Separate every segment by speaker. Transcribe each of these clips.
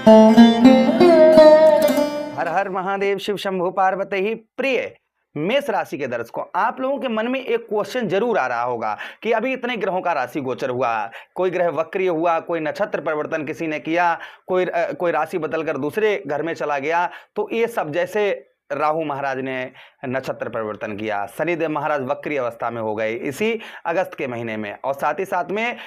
Speaker 1: हर हर महादेव, शिव शंभु पार्वती ही प्रिय मेष राशि के दर्शकों, आप लोगों के मन में एक क्वेश्चन जरूर आ रहा होगा कि अभी इतने ग्रहों का राशि गोचर हुआ, कोई ग्रह वक्रीय हुआ, कोई नक्षत्र परिवर्तन किसी ने किया, कोई राशि बदलकर दूसरे घर में चला गया। तो ये सब, जैसे राहु महाराज ने नक्षत्र परिवर्तन किया, शनिदेव महाराज वक्री अवस्था में हो गए इसी अगस्त के महीने में, और साथ ही साथ में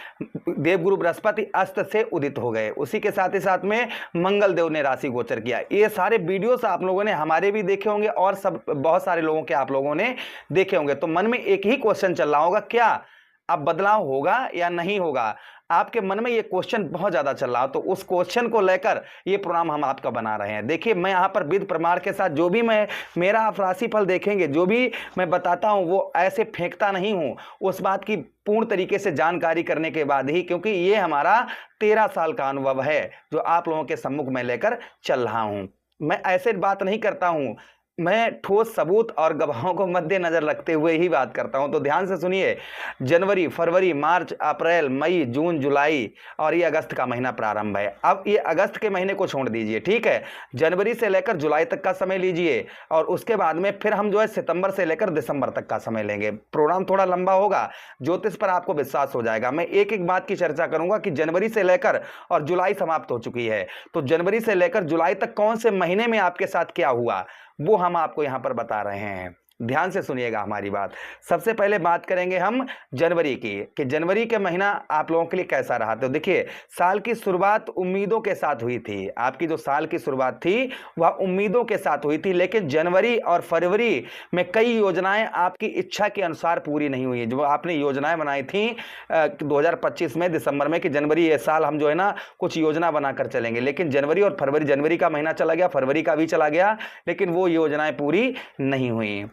Speaker 1: देवगुरु बृहस्पति अस्त से उदित हो गए, उसी के साथ ही साथ में मंगल देव ने राशि गोचर किया। ये सारे वीडियोस आप लोगों ने हमारे भी देखे होंगे और सब बहुत सारे लोगों के आप लोगों ने देखे होंगे। तो मन में एक ही क्वेश्चन चल रहा होगा, क्या अब बदलाव होगा या नहीं होगा? आपके मन में ये क्वेश्चन बहुत ज्यादा चल रहा है, तो उस क्वेश्चन को लेकर ये प्रोग्राम हम आपका बना रहे हैं। देखिए, मैं यहाँ पर विद प्रमाण के साथ जो भी मेरा आप राशिफल देखेंगे, जो भी मैं बताता हूँ वो ऐसे फेंकता नहीं हूँ, उस बात की पूर्ण तरीके से जानकारी करने के बाद ही, क्योंकि ये हमारा 13 साल का अनुभव है जो आप लोगों के सम्मुख में लेकर चल रहा हूँ। मैं ऐसे बात नहीं करता हूँ, मैं ठोस सबूत और गवाहों को मद्देनजर रखते हुए ही बात करता हूं। तो ध्यान से सुनिए, जनवरी, फरवरी, मार्च, अप्रैल, मई, जून, जुलाई और ये अगस्त का महीना प्रारंभ है। अब ये अगस्त के महीने को छोड़ दीजिए, ठीक है, जनवरी से लेकर जुलाई तक का समय लीजिए, और उसके बाद में फिर हम जो है सितंबर से लेकर दिसंबर तक का समय लेंगे। प्रोग्राम थोड़ा लंबा होगा, ज्योतिष पर आपको विश्वास हो जाएगा। मैं एक एक बात की चर्चा करूंगा कि जनवरी से लेकर, और जुलाई समाप्त हो चुकी है, तो जनवरी से लेकर जुलाई तक कौन से महीने में आपके साथ क्या हुआ वो हम आपको यहां पर बता रहे हैं। ध्यान से सुनिएगा हमारी बात। सबसे पहले बात करेंगे हम जनवरी की, कि जनवरी के महीना आप लोगों के लिए कैसा रहा। तो देखिए, साल की शुरुआत उम्मीदों के साथ हुई थी। आपकी जो साल की शुरुआत थी वह उम्मीदों के साथ हुई थी, लेकिन जनवरी और फरवरी में कई योजनाएं आपकी इच्छा के अनुसार पूरी नहीं हुई। जो आपने योजनाएं बनाई थी 2025 में दिसंबर में कि जनवरी ये साल हम जो है ना कुछ योजना बनाकर चलेंगे, लेकिन जनवरी और फरवरी, जनवरी का महीना चला गया, फरवरी का भी चला गया, लेकिन वो योजनाएं पूरी नहीं हुई।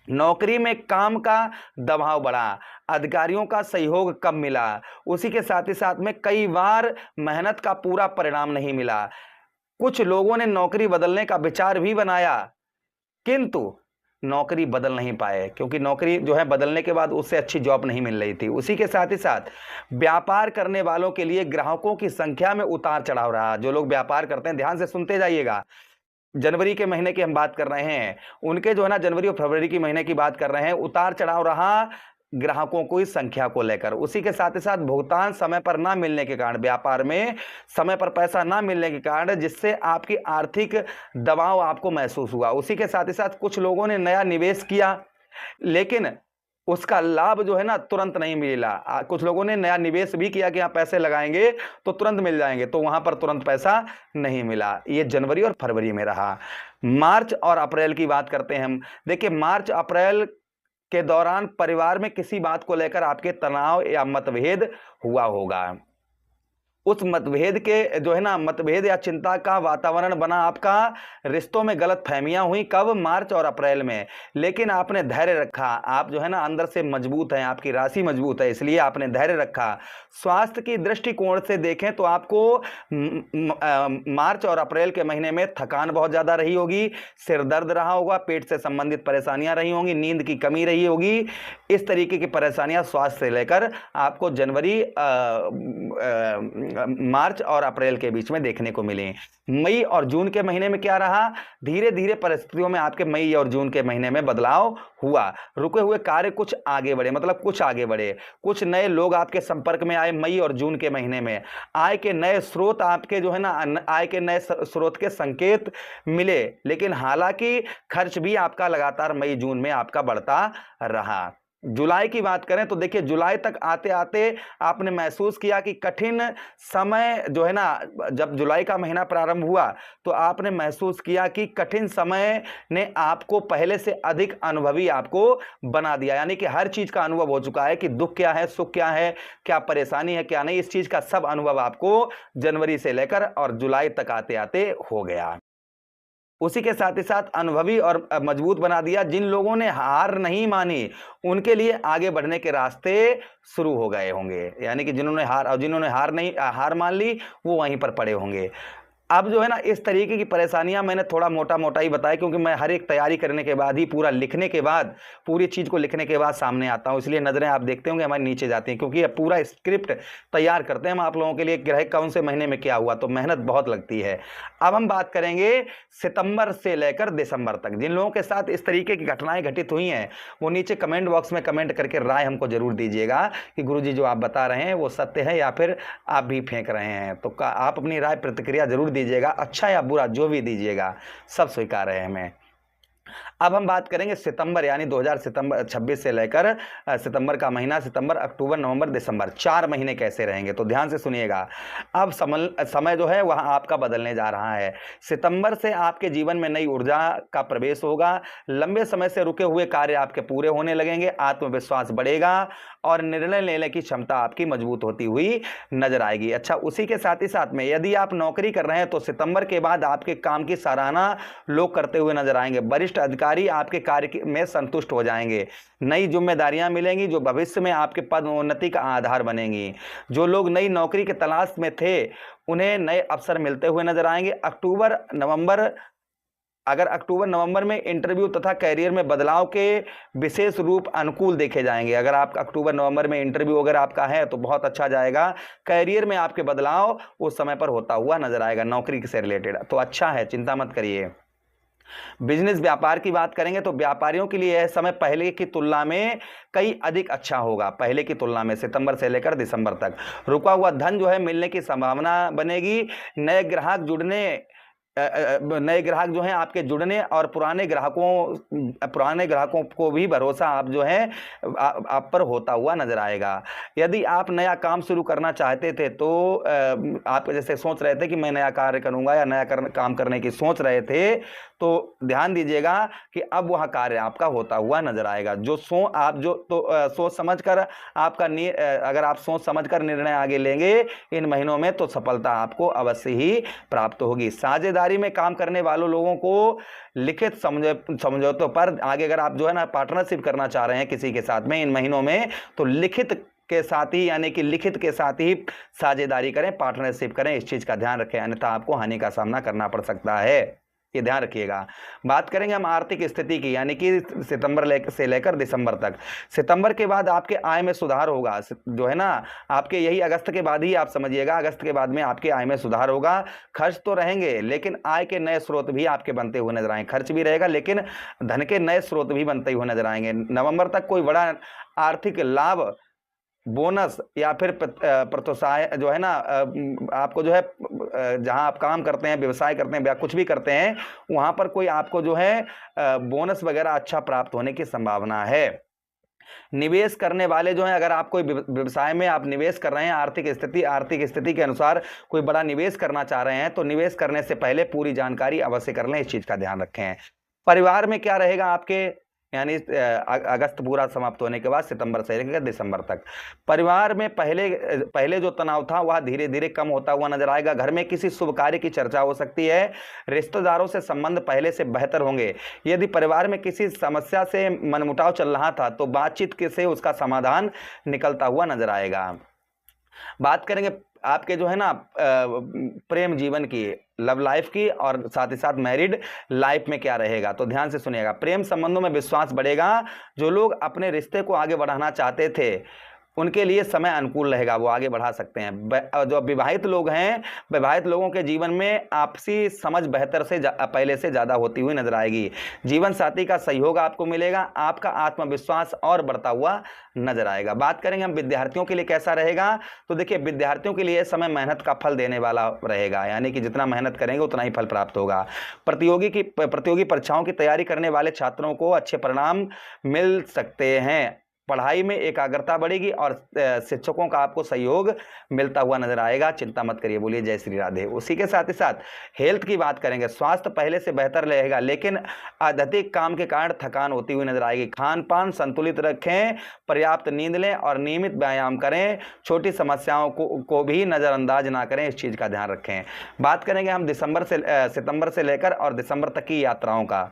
Speaker 1: नौकरी में काम का दबाव बढ़ा, अधिकारियों का सहयोग कम मिला, उसी के साथ ही साथ में कई बार मेहनत का पूरा परिणाम नहीं मिला। कुछ लोगों ने नौकरी बदलने का विचार भी बनाया, किंतु नौकरी बदल नहीं पाए, क्योंकि नौकरी जो है बदलने के बाद उससे अच्छी जॉब नहीं मिल रही थी। उसी के साथ ही साथ व्यापार करने वालों के लिए ग्राहकों की संख्या में उतार चढ़ाव रहा। जो लोग व्यापार करते हैं, ध्यान से सुनते जाइएगा, जनवरी के महीने की हम बात कर रहे हैं, उनके जो है ना जनवरी और फरवरी की महीने की बात कर रहे हैं, उतार चढ़ाव रहा ग्राहकों को इस संख्या को लेकर। उसी के साथ ही साथ भुगतान समय पर ना मिलने के कारण, व्यापार में समय पर पैसा ना मिलने के कारण, जिससे आपकी आर्थिक दबाव आपको महसूस हुआ। उसी के साथ ही साथ कुछ लोगों ने नया निवेश किया, लेकिन उसका लाभ जो है ना तुरंत नहीं मिला। कुछ लोगों ने नया निवेश भी किया कि यहाँ पैसे लगाएंगे तो तुरंत मिल जाएंगे, तो वहां पर तुरंत पैसा नहीं मिला। ये जनवरी और फरवरी में रहा। मार्च और अप्रैल की बात करते हैं हम। देखिए, मार्च अप्रैल के दौरान परिवार में किसी बात को लेकर आपके तनाव या मतभेद हुआ होगा। उस मतभेद के जो है ना, मतभेद या चिंता का वातावरण बना, आपका रिश्तों में गलत फहमियां हुई। कब? मार्च और अप्रैल में। लेकिन आपने धैर्य रखा, आप जो है ना अंदर से मजबूत हैं, आपकी राशि मजबूत है, इसलिए आपने धैर्य रखा। स्वास्थ्य की दृष्टिकोण से देखें तो आपको मार्च और अप्रैल के महीने में थकान बहुत ज्यादा रही होगी, सिर दर्द रहा होगा, पेट से संबंधित परेशानियां रही होंगी, नींद की कमी रही होगी। इस तरीके की परेशानियां स्वास्थ्य से लेकर आपको जनवरी मार्च और अप्रैल के बीच में देखने को मिले। मई और जून के महीने में क्या रहा? धीरे धीरे परिस्थितियों में आपके मई और जून के महीने में बदलाव हुआ। रुके हुए कार्य कुछ आगे बढ़े, मतलब कुछ आगे बढ़े। कुछ नए लोग आपके संपर्क में आए मई और जून के महीने में। आय के नए स्रोत आपके जो है ना, आय के नए स्रोत के संकेत मिले, लेकिन हालांकि खर्च भी आपका लगातार मई जून में आपका बढ़ता रहा। जुलाई की बात करें तो देखिए, जुलाई तक आते आते आपने महसूस किया कि कठिन समय जो है ना, जब जुलाई का महीना प्रारंभ हुआ तो आपने महसूस किया कि कठिन समय ने आपको पहले से अधिक अनुभवी आपको बना दिया। यानी कि हर चीज का अनुभव हो चुका है कि दुख क्या है, सुख क्या है, क्या परेशानी है, क्या नहीं। इस चीज का सब अनुभव आपको जनवरी से लेकर और जुलाई तक आते आते हो गया। उसी के साथ ही साथ अनुभवी और मजबूत बना दिया। जिन लोगों ने हार नहीं मानी, उनके लिए आगे बढ़ने के रास्ते शुरू हो गए होंगे। यानी कि जिन्होंने हार मान ली वो वहीं पर पड़े होंगे। अब जो है ना इस तरीके की परेशानियां मैंने थोड़ा मोटा मोटा ही बताया, क्योंकि मैं हर एक तैयारी करने के बाद ही पूरा लिखने के बाद, पूरी चीज़ को लिखने के बाद सामने आता हूं, इसलिए नज़रें आप देखते होंगे हमारी नीचे जाती हैं, क्योंकि अब पूरा स्क्रिप्ट तैयार करते हैं हम आप लोगों के लिए, ग्रह कौन से महीने में क्या हुआ, तो मेहनत बहुत लगती है। अब हम बात करेंगे सितंबर से लेकर दिसंबर तक। जिन लोगों के साथ इस तरीके की घटनाएं घटित हुई हैं वो नीचे कमेंट बॉक्स में कमेंट करके राय हमको जरूर दीजिएगा कि गुरुजी जो आप बता रहे हैं वो सत्य है या फिर आप भी फेंक रहे हैं। तो आप अपनी राय प्रतिक्रिया जरूर दीजिएगा, अच्छा या बुरा जो भी दीजिएगा सब स्वीकार है हमें। अब हम बात करेंगे सितंबर यानी 2026 से लेकर सितंबर का महीना, सितंबर अक्टूबर नवंबर दिसंबर 4 महीने कैसे रहेंगे, तो ध्यान से सुनिएगा। अब समय जो है वह आपका बदलने जा रहा है। सितंबर से आपके जीवन में नई ऊर्जा का प्रवेश होगा, लंबे समय से रुके हुए कार्य आपके पूरे होने लगेंगे, आत्मविश्वास बढ़ेगा और निर्णय लेने की क्षमता आपकी मजबूत होती हुई नजर आएगी। अच्छा, उसी के साथ ही साथ में यदि आप नौकरी कर रहे हैं तो सितंबर के बाद आपके काम की सराहना लोग करते हुए नजर आएंगे, वरिष्ठ अधिकारी आपके कार्य में संतुष्ट हो जाएंगे, नई जिम्मेदारियां मिलेंगी जो भविष्य में आपके पदोन्नति का आधार बनेंगी। जो लोग नई नौकरी की तलाश में थे उन्हें नए अवसर मिलते हुए नजर आएंगे। अक्टूबर नवंबर में इंटरव्यू तथा कैरियर में बदलाव के विशेष रूप अनुकूल देखे जाएंगे। अगर आप अक्टूबर नवंबर में इंटरव्यू अगर आपका है तो बहुत अच्छा जाएगा। कैरियर में आपके बदलाव उस समय पर होता हुआ नजर आएगा, नौकरी से रिलेटेड, तो अच्छा है, चिंता मत करिए। बिजनेस व्यापार की बात करेंगे तो व्यापारियों के लिए यह समय पहले की तुलना में कई अधिक अच्छा होगा। पहले की तुलना में सितंबर से लेकर दिसंबर तक रुका हुआ धन जो है मिलने की संभावना बनेगी। नए ग्राहक जो हैं आपके जुड़ने और पुराने ग्राहकों को भी भरोसा आप जो है आप पर होता हुआ नजर आएगा। यदि आप नया काम शुरू करना चाहते थे तो आप जैसे सोच रहे थे कि मैं नया कार्य करूंगा या काम करने की सोच रहे थे, तो ध्यान दीजिएगा कि अब वह कार्य आपका होता हुआ नजर आएगा। सोच समझकर अगर आप सोच समझकर निर्णय आगे लेंगे इन महीनों में तो सफलता आपको अवश्य ही प्राप्त होगी। साझेदारी में काम करने वालों लोगों को लिखित समझौतों पर आगे अगर आप जो है ना पार्टनरशिप करना चाह रहे हैं किसी के साथ में इन महीनों में, तो लिखित के साथ ही यानी कि लिखित के साथ ही साझेदारी करें, पार्टनरशिप करें, इस चीज का ध्यान रखें, अन्यथा आपको हानि का सामना करना पड़ सकता है, ये ध्यान रखिएगा। बात करेंगे हम आर्थिक स्थिति की, यानी कि सितंबर से लेकर दिसंबर तक। सितंबर के बाद आपके आय में सुधार होगा, जो है ना आपके यही अगस्त के बाद ही आप समझिएगा, अगस्त के बाद में आपके आय में सुधार होगा। खर्च तो रहेंगे लेकिन आय के नए स्रोत भी आपके बनते हुए नजर आएंगे। खर्च भी रहेगा लेकिन धन के नए स्रोत भी बनते हुए नजर आएंगे। नवंबर तक कोई बड़ा आर्थिक लाभ, बोनस या फिर प्रोत्साहन जो है ना आपको जो है जहां आप काम करते हैं, व्यवसाय करते हैं या कुछ भी करते हैं, वहां पर कोई आपको जो है बोनस वगैरह अच्छा प्राप्त होने की संभावना है। निवेश करने वाले जो हैं, अगर आप कोई व्यवसाय में आप निवेश कर रहे हैं, आर्थिक स्थिति के अनुसार कोई बड़ा निवेश करना चाह रहे हैं, तो निवेश करने से पहले पूरी जानकारी अवश्य कर लें, इस चीज का ध्यान रखें। परिवार में क्या रहेगा आपके, यानी अगस्त पूरा समाप्त होने के बाद सितंबर से लेकर दिसंबर तक परिवार में पहले जो तनाव था वह धीरे धीरे कम होता हुआ नजर आएगा। घर में किसी शुभ कार्य की चर्चा हो सकती है। रिश्तेदारों से संबंध पहले से बेहतर होंगे। यदि परिवार में किसी समस्या से मनमुटाव चल रहा था तो बातचीत से उसका समाधान निकलता हुआ नजर आएगा। बात करेंगे आपके जो है ना प्रेम जीवन की, लव लाइफ की, और साथ ही साथ मैरिड लाइफ में क्या रहेगा, तो ध्यान से सुनिएगा। प्रेम संबंधों में विश्वास बढ़ेगा। जो लोग अपने रिश्ते को आगे बढ़ाना चाहते थे उनके लिए समय अनुकूल रहेगा, वो आगे बढ़ा सकते हैं। जो विवाहित लोग हैं, विवाहित लोगों के जीवन में आपसी समझ बेहतर से पहले से ज़्यादा होती हुई नजर आएगी। जीवन साथी का सहयोग आपको मिलेगा, आपका आत्मविश्वास और बढ़ता हुआ नजर आएगा। बात करेंगे हम विद्यार्थियों के लिए कैसा रहेगा, तो देखिए विद्यार्थियों के लिए समय मेहनत का फल देने वाला रहेगा, यानी कि जितना मेहनत करेंगे उतना ही फल प्राप्त होगा। प्रतियोगी परीक्षाओं की तैयारी करने वाले छात्रों को अच्छे परिणाम मिल सकते हैं। पढ़ाई में एकाग्रता बढ़ेगी और शिक्षकों का आपको सहयोग मिलता हुआ नजर आएगा। चिंता मत करिए, बोलिए जय श्री राधे। उसी के साथ ही साथ हेल्थ की बात करेंगे। स्वास्थ्य पहले से बेहतर रहेगा लेकिन अधिक काम के कारण थकान होती हुई नजर आएगी। खान पान संतुलित रखें, पर्याप्त नींद लें और नियमित व्यायाम करें। छोटी समस्याओं को भी नजरअंदाज ना करें, इस चीज का ध्यान रखें। बात करेंगे हम सितंबर से लेकर और दिसंबर तक की यात्राओं का।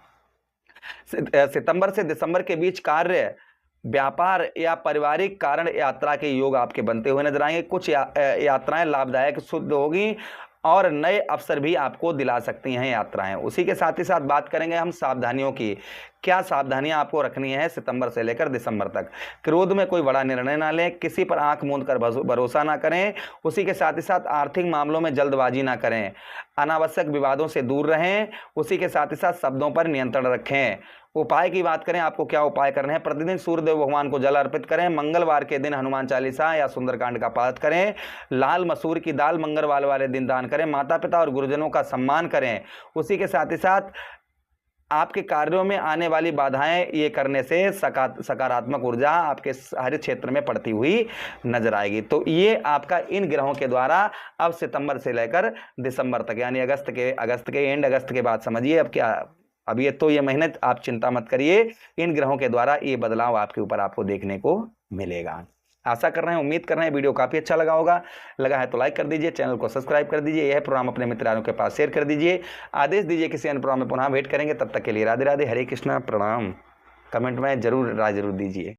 Speaker 1: सितंबर से दिसंबर के बीच कार्य, व्यापार या पारिवारिक कारण यात्रा के योग आपके बनते हुए नजर आएंगे। कुछ यात्राएं लाभदायक सिद्ध होगी और नए अवसर भी आपको दिला सकती हैं यात्राएं। उसी के साथ ही साथ बात करेंगे हम सावधानियों की। क्या सावधानियां आपको रखनी है सितंबर से लेकर दिसंबर तक। क्रोध में कोई बड़ा निर्णय ना लें, किसी पर आंख मूंद कर भरोसा ना करें। उसी के साथ ही साथ आर्थिक मामलों में जल्दबाजी ना करें, अनावश्यक विवादों से दूर रहें। उसी के साथ ही साथ शब्दों पर नियंत्रण रखें। उपाय की बात करें, आपको क्या उपाय करने हैं। प्रतिदिन सूर्यदेव भगवान को जल अर्पित करें। मंगलवार के दिन हनुमान चालीसा या सुंदरकांड का पाठ करें। लाल मसूर की दाल मंगलवार वाले दिन दान करें। माता पिता और गुरुजनों का सम्मान करें। उसी के साथ ही साथ आपके कार्यों में आने वाली बाधाएं ये करने से सकारात्मक ऊर्जा आपके हर क्षेत्र में पड़ती हुई नजर आएगी। तो ये आपका इन ग्रहों के द्वारा अब सितंबर से लेकर दिसंबर तक, यानी अगस्त के एंड, अगस्त के बाद समझिए अब क्या, अब ये तो ये महीने आप चिंता मत करिए, इन ग्रहों के द्वारा ये बदलाव आपके ऊपर आपको देखने को मिलेगा। आशा कर रहे हैं, उम्मीद कर रहे हैं वीडियो काफ़ी अच्छा लगा होगा। लगा है तो लाइक कर दीजिए, चैनल को सब्सक्राइब कर दीजिए, यह प्रोग्राम अपने मित्रों के पास शेयर कर दीजिए। आदेश दीजिए किसी अन्य प्रोग्राम में पुनः भेंट करेंगे, तब तक के लिए राधे राधे, हरे कृष्णा, प्रणाम। कमेंट में जरूर राय जरूर दीजिए।